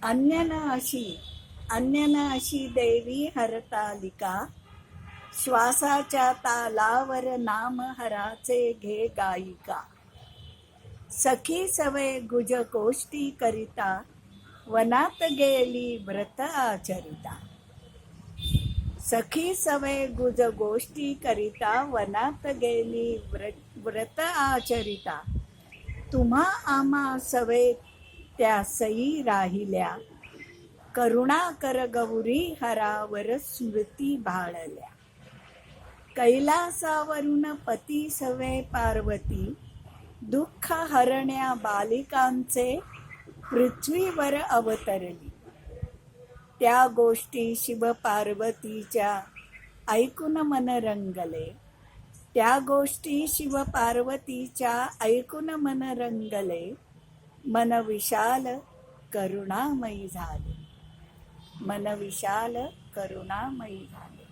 अन्य न अशी देवी हरतालिका, श्वासाच्या तालावर नाम हराचे घे गायिका. सखी सवे गुज गोष्टी करिता, वनात गेली व्रत आचरिता. सखी सवे गुज गोष्टी करिता, वनात गेली व्रत आचरिता. तुम्हा आम्हा सवे त्या सई राहिल्या, करुणा कर गौरी हरावर स्मृती भाळल्या. कैलासावरून पती सवे पार्वती, दुःख हरण्या बालिकांचे पृथ्वीवर अवतरली. त्या गोष्टी शिव पार्वतीच्या ऐकून मन रंगले. त्या गोष्टी शिव पार्वतीच्या ऐकून मन रंगले. मन विशाल करुणामयी झाले. मन विशाल करुणामयी झाले.